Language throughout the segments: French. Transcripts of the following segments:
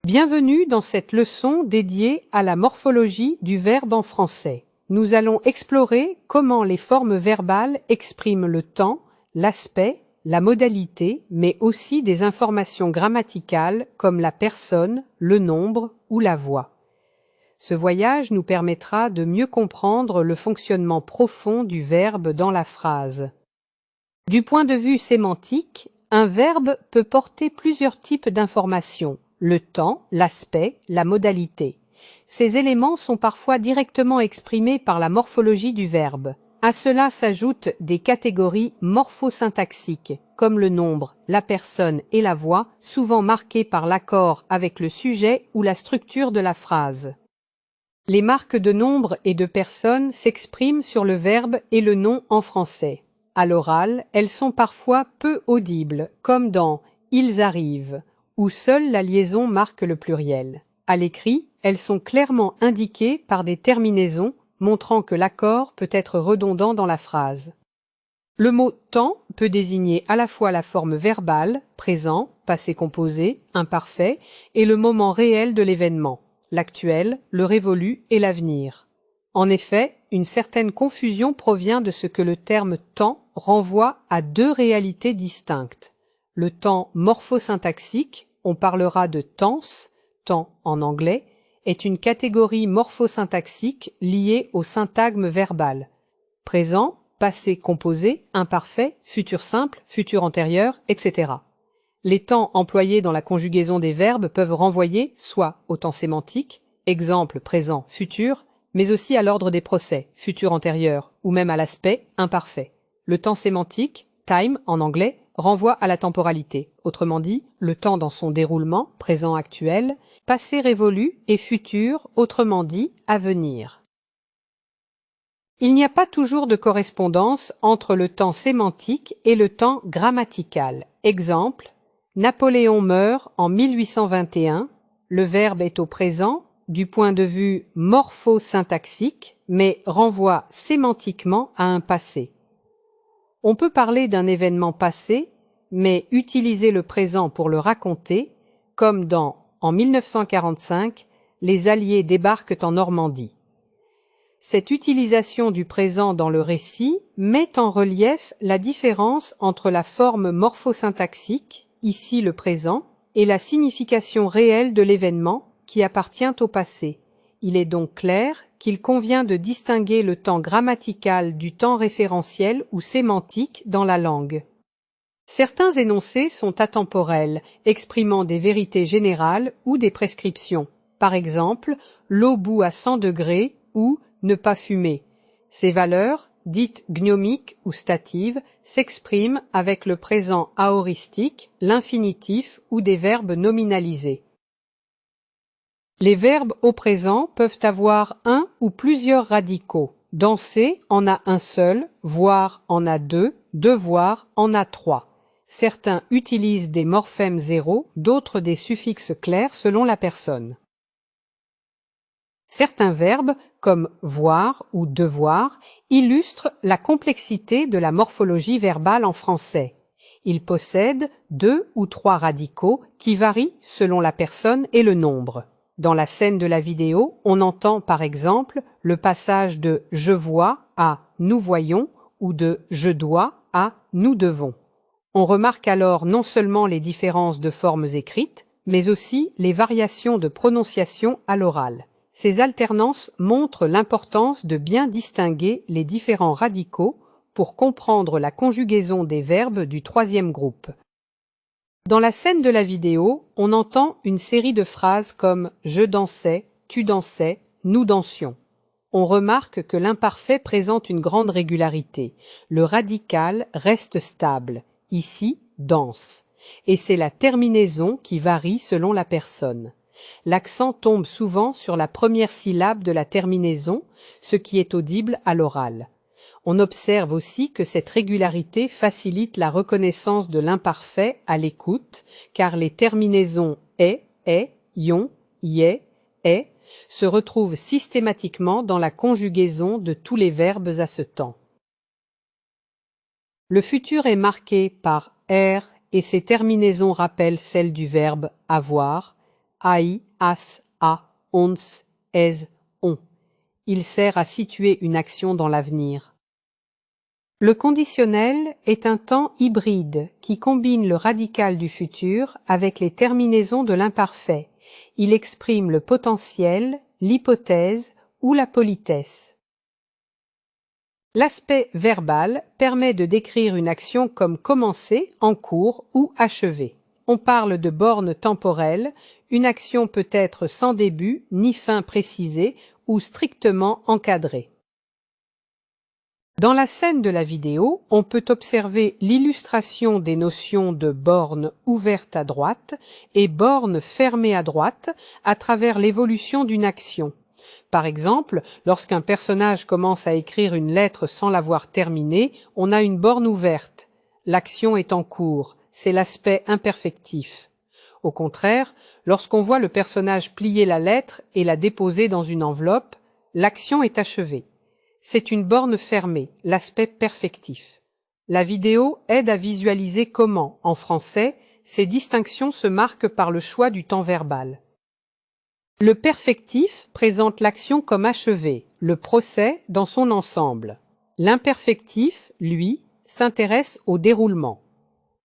Bienvenue dans cette leçon dédiée à la morphologie du verbe en français. Nous allons explorer comment les formes verbales expriment le temps, l'aspect, la modalité, mais aussi des informations grammaticales comme la personne, le nombre ou la voix. Ce voyage nous permettra de mieux comprendre le fonctionnement profond du verbe dans la phrase. Du point de vue sémantique, un verbe peut porter plusieurs types d'informations: le temps, l'aspect, la modalité. Ces éléments sont parfois directement exprimés par la morphologie du verbe. À cela s'ajoutent des catégories morphosyntaxiques, comme le nombre, la personne et la voix, souvent marquées par l'accord avec le sujet ou la structure de la phrase. Les marques de nombre et de personne s'expriment sur le verbe et le nom en français. À l'oral, elles sont parfois peu audibles, comme dans « ils arrivent » où seule la liaison marque le pluriel. À l'écrit, elles sont clairement indiquées par des terminaisons, montrant que l'accord peut être redondant dans la phrase. Le mot « temps » peut désigner à la fois la forme verbale, présent, passé composé, imparfait, et le moment réel de l'événement, l'actuel, le révolu et l'avenir. En effet, une certaine confusion provient de ce que le terme « temps » renvoie à deux réalités distinctes. Le temps morphosyntaxique, on parlera de tense, temps en anglais, est une catégorie morphosyntaxique liée au syntagme verbal. Présent, passé composé, imparfait, futur simple, futur antérieur, etc. Les temps employés dans la conjugaison des verbes peuvent renvoyer soit au temps sémantique, exemple présent, futur, mais aussi à l'ordre des procès, futur antérieur, ou même à l'aspect, imparfait. Le temps sémantique, time en anglais, renvoie à la temporalité, autrement dit, le temps dans son déroulement, présent actuel, passé révolu et futur, autrement dit, à venir. Il n'y a pas toujours de correspondance entre le temps sémantique et le temps grammatical. Exemple, Napoléon meurt en 1821, le verbe est au présent, du point de vue morphosyntaxique, mais renvoie sémantiquement à un passé. On peut parler d'un événement passé, mais utiliser le présent pour le raconter, comme dans « En 1945, les Alliés débarquent en Normandie ». Cette utilisation du présent dans le récit met en relief la différence entre la forme morphosyntaxique, ici le présent, et la signification réelle de l'événement qui appartient au passé. Il est donc clair qu'il convient de distinguer le temps grammatical du temps référentiel ou sémantique dans la langue. Certains énoncés sont atemporels, exprimant des vérités générales ou des prescriptions. Par exemple, l'eau bout à 100 degrés ou ne pas fumer. Ces valeurs, dites gnomiques ou statives, s'expriment avec le présent aoristique, l'infinitif ou des verbes nominalisés. Les verbes au présent peuvent avoir un ou plusieurs radicaux. Danser en a un seul, voir en a deux, devoir en a trois. Certains utilisent des morphèmes zéro, d'autres des suffixes clairs selon la personne. Certains verbes, comme voir ou devoir, illustrent la complexité de la morphologie verbale en français. Ils possèdent deux ou trois radicaux qui varient selon la personne et le nombre. Dans la scène de la vidéo, on entend par exemple le passage de « je vois » à « nous voyons » ou de « je dois » à « nous devons ». On remarque alors non seulement les différences de formes écrites, mais aussi les variations de prononciation à l'oral. Ces alternances montrent l'importance de bien distinguer les différents radicaux pour comprendre la conjugaison des verbes du troisième groupe. Dans la scène de la vidéo, on entend une série de phrases comme « je dansais »,« tu dansais »,« nous dansions ». On remarque que l'imparfait présente une grande régularité. Le radical reste stable, ici « danse », et c'est la terminaison qui varie selon la personne. L'accent tombe souvent sur la première syllabe de la terminaison, ce qui est audible à l'oral. On observe aussi que cette régularité facilite la reconnaissance de l'imparfait à l'écoute, car les terminaisons est, ion, est se retrouvent systématiquement dans la conjugaison de tous les verbes à ce temps. Le futur est marqué par « r » et ses terminaisons rappellent celles du verbe « avoir », ai, as, a, ons, es, on. Il sert à situer une action dans l'avenir. Le conditionnel est un temps hybride qui combine le radical du futur avec les terminaisons de l'imparfait. Il exprime le potentiel, l'hypothèse ou la politesse. L'aspect verbal permet de décrire une action comme commencée, en cours ou achevée. On parle de borne temporelle, une action peut être sans début ni fin précisée ou strictement encadrée. Dans la scène de la vidéo, on peut observer l'illustration des notions de borne ouverte à droite et borne fermée à droite à travers l'évolution d'une action. Par exemple, lorsqu'un personnage commence à écrire une lettre sans l'avoir terminée, on a une borne ouverte. L'action est en cours, c'est l'aspect imperfectif. Au contraire, lorsqu'on voit le personnage plier la lettre et la déposer dans une enveloppe, l'action est achevée. C'est une borne fermée, l'aspect perfectif. La vidéo aide à visualiser comment, en français, ces distinctions se marquent par le choix du temps verbal. Le perfectif présente l'action comme achevée, le procès dans son ensemble. L'imperfectif, lui, s'intéresse au déroulement.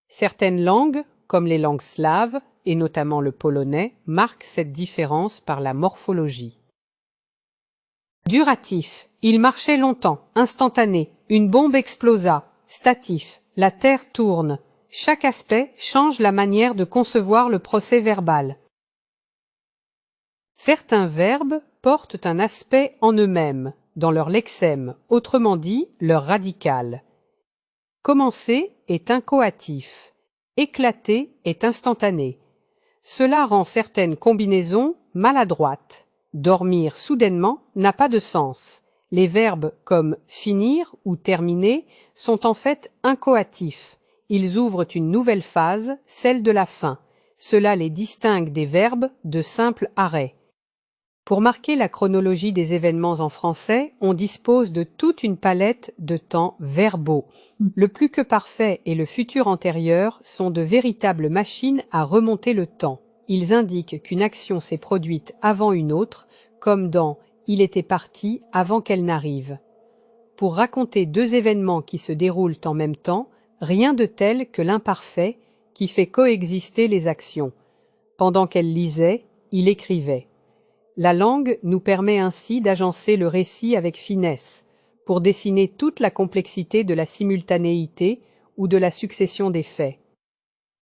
Certaines langues, comme les langues slaves, et notamment le polonais, marquent cette différence par la morphologie. Duratif. Il marchait longtemps, instantané. Une bombe explosa. Statif. La terre tourne. Chaque aspect change la manière de concevoir le procès verbal. Certains verbes portent un aspect en eux-mêmes, dans leur lexème, autrement dit, leur radical. Commencer est incoatif. Éclater est instantané. Cela rend certaines combinaisons maladroites. Dormir soudainement n'a pas de sens. Les verbes comme finir ou terminer sont en fait incoatifs. Ils ouvrent une nouvelle phase, celle de la fin. Cela les distingue des verbes de simple arrêt. Pour marquer la chronologie des événements en français, on dispose de toute une palette de temps verbaux. Le plus que parfait et le futur antérieur sont de véritables machines à remonter le temps. Ils indiquent qu'une action s'est produite avant une autre, comme dans « il était parti avant qu'elle n'arrive ». Pour raconter deux événements qui se déroulent en même temps, rien de tel que l'imparfait qui fait coexister les actions. Pendant qu'elle lisait, il écrivait. La langue nous permet ainsi d'agencer le récit avec finesse, pour dessiner toute la complexité de la simultanéité ou de la succession des faits.